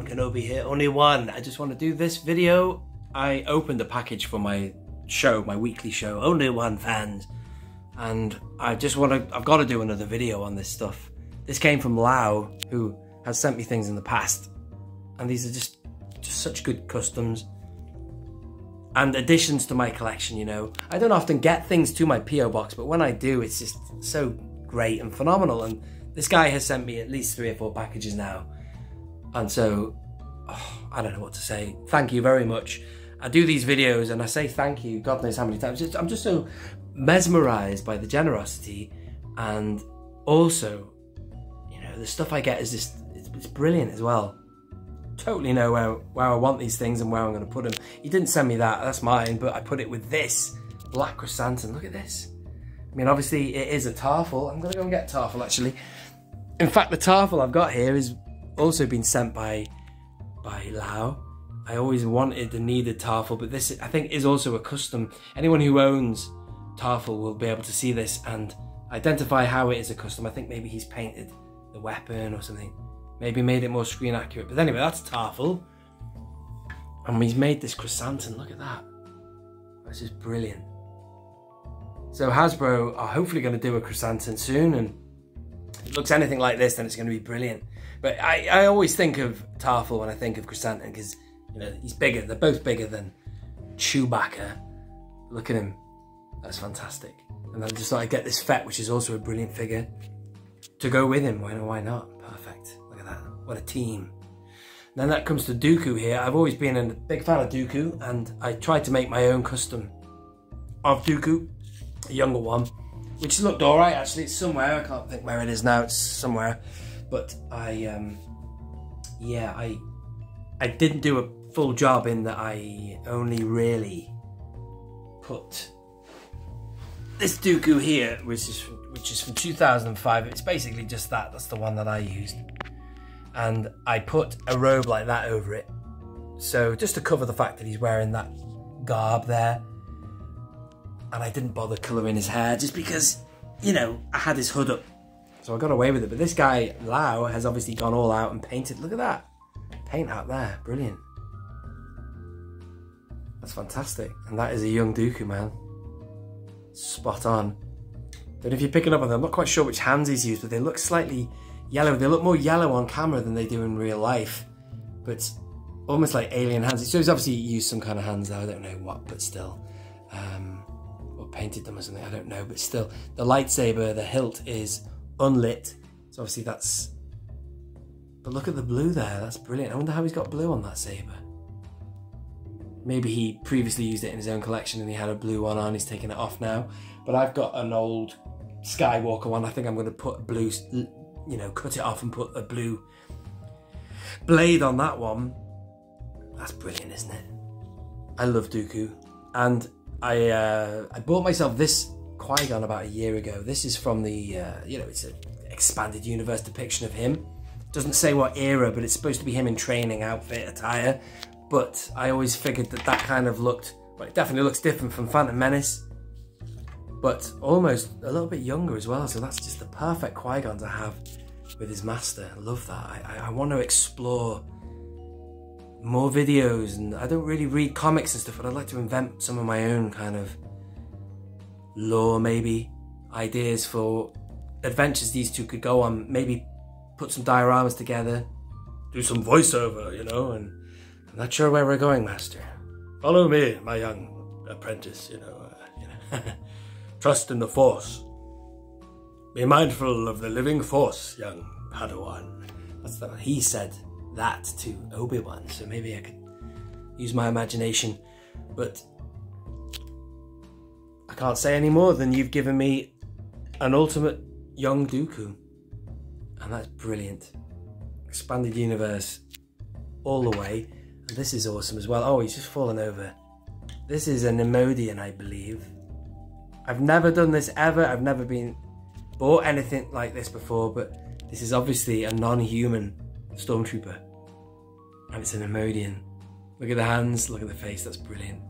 One Kenobi here, only one. I just want to do this video. I opened a package for my show, my weekly show, Only One Fans, and I've got to do another video on this stuff. This came from Lau, who has sent me things in the past, and these are just such good customs and additions to my collection, you know. I don't often get things to my PO box, but when I do, it's just so great and phenomenal. And this guy has sent me at least 3 or 4 packages now, and so I don't know what to say. Thank you very much. I do these videos and I say thank you God knows how many times. I'm just so mesmerized by the generosity, and also, you know, the stuff I get is just it's brilliant as well. Totally know where I want these things and where I'm going to put them. He didn't send me that, that's mine, but I put it with this black Krrsantan. Look at this. I mean, obviously it is a Tarful. I'm going to go and get a Tarful actually. In fact, the Tarful I've got here is also been sent by Lau. I always wanted and needed Tarful, but this I think is also a custom. Anyone who owns Tarful will be able to see this and identify how it is a custom. I think maybe he's painted the weapon or something. Maybe made it more screen accurate. But anyway, that's Tarful. And he's made this Krrsantan. Look at that. That's just brilliant. So Hasbro are hopefully going to do a Krrsantan soon, and if it looks anything like this, then it's going to be brilliant. But I always think of Tarful when I think of Krrsantan, because, you know, he's bigger. They're both bigger than Chewbacca. Look at him. That's fantastic. And I just thought I'd get this Fett, which is also a brilliant figure, to go with him. Why not? Perfect. Look at that. What a team. Then that comes to Dooku here. I've always been a big fan of Dooku, and I tried to make my own custom of Dooku, a younger one, which looked alright actually. It's somewhere. I can't think where it is now. It's somewhere. But I didn't do a full job in that I only really put this Dooku here, which is from 2005. It's basically just that. That's the one that I used, and I put a robe like that over it, so just to cover the fact that he's wearing that garb there. And I didn't bother colouring his hair just because, you know, I had his hood up, so I got away with it. But this guy Lau has obviously gone all out and painted. Look at that paint out there, brilliant. That's fantastic. And that is a young Dooku, man. Spot on. Don't know if you're picking up on them. I'm not quite sure which hands he's used, but they look slightly yellow. They look more yellow on camera than they do in real life, but almost like alien hands. So he's obviously used some kind of hands there. I don't know what, but still. Or painted them or something, I don't know, but still. The lightsaber, the hilt is unlit, so obviously that's... But look at the blue there, that's brilliant. I wonder how he's got blue on that saber. Maybe he previously used it in his own collection and he had a blue one on, he's taken it off now. But I've got an old Skywalker one. I think I'm going to put a blue, you know, cut it off and put a blue blade on that one. That's brilliant, isn't it? I love Dooku. And I bought myself this Qui-Gon about a year ago. This is from the, you know, it's an expanded universe depiction of him. Doesn't say what era, but it's supposed to be him in training outfit attire. But I always figured that that kind of looked, well, it definitely looks different from Phantom Menace, but almost a little bit younger as well. So that's just the perfect Qui-Gon to have with his master. I love that. I want to explore more videos, and I don't really read comics and stuff, but I'd like to invent some of my own kind of lore, maybe ideas for adventures these two could go on. Maybe put some dioramas together, do some voiceover, you know. And I'm not sure where we're going, master. Follow me, my young apprentice, you know. Trust in the Force. Be mindful of the living Force, young Padawan. That's the, he said that to Obi-Wan, so maybe I could use my imagination. But I can't say any more than you've given me an ultimate young Dooku. And that's brilliant. Expanded universe all the way. And this is awesome as well. Oh, he's just fallen over. This is an Imodian, I believe. I've never done this ever. I've never bought anything like this before, but this is obviously a non-human stormtrooper. And it's an Imodian. Look at the hands, look at the face, that's brilliant.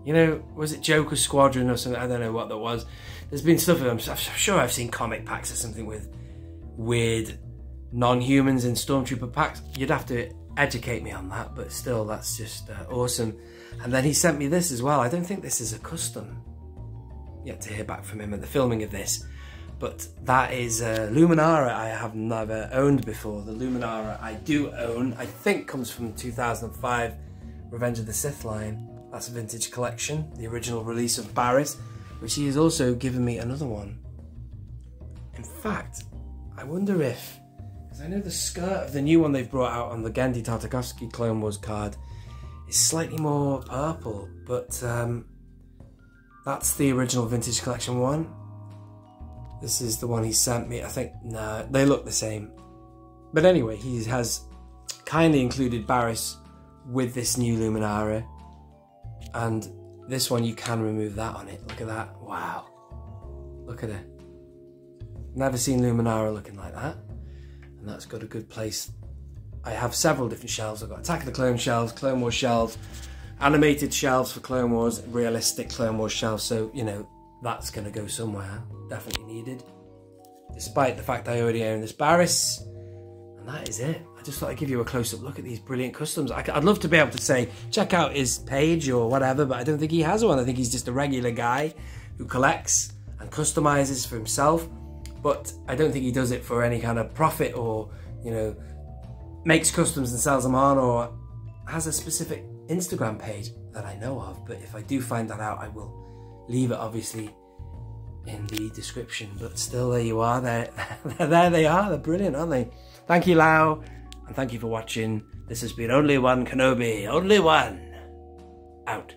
You know, was it Joker Squadron or something? I don't know what that was. There's been stuff, I'm sure I've seen comic packs or something with weird non-humans in Stormtrooper packs. You'd have to educate me on that, but still, that's just awesome. And then he sent me this as well. I don't think this is a custom. Yet to hear back from him at the filming of this. But that is Luminara I have never owned before. The Luminara I do own, I think comes from 2005 Revenge of the Sith line. That's a vintage collection, the original release of Barris, which he has also given me another one. In fact, I wonder if, because I know the skirt of the new one they've brought out on the Genndy Tartakovsky Clone Wars card is slightly more purple, but that's the original vintage collection one. This is the one he sent me. I think, no, they look the same. But anyway, he has kindly included Barris with this new Luminara. And this one, you can remove that on it. Look at that. Wow. Look at it. Never seen Luminara looking like that. And that's got a good place. I have several different shelves. I've got Attack of the Clone shelves, Clone Wars shelves, animated shelves for Clone Wars, realistic Clone Wars shelves. So, you know, that's going to go somewhere. Definitely needed. Despite the fact I already own this Barris. And that is it. I just thought I'd give you a close-up look at these brilliant customs. I'd love to be able to say, check out his page or whatever, but I don't think he has one. I think he's just a regular guy who collects and customizes for himself. But I don't think he does it for any kind of profit or, you know, makes customs and sells them on or has a specific Instagram page that I know of. But if I do find that out, I will leave it, obviously, in the description. But still, there you are. There they are. They're brilliant, aren't they? Thank you, Lau, and thank you for watching. This has been Only One Kenobi. Only one. Out.